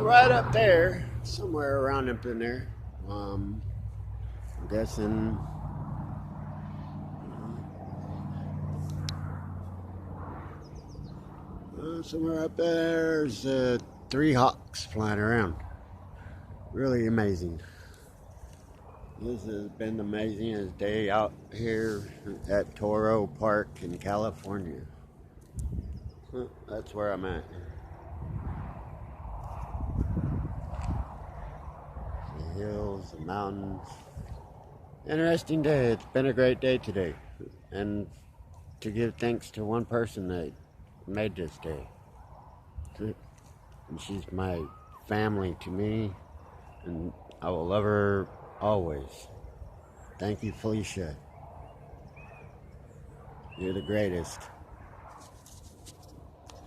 Right up there, somewhere around up in there. I'm guessing somewhere up there's three hawks flying around. Really amazing. This has been the amazing day out here at Toro Park in California. That's where I'm at. The hills, the mountains. Interesting day. It's been a great day today. And to give thanks to one person that made this day. And she's my family to me, and I will love her always. Thank you, Felicia. You're the greatest.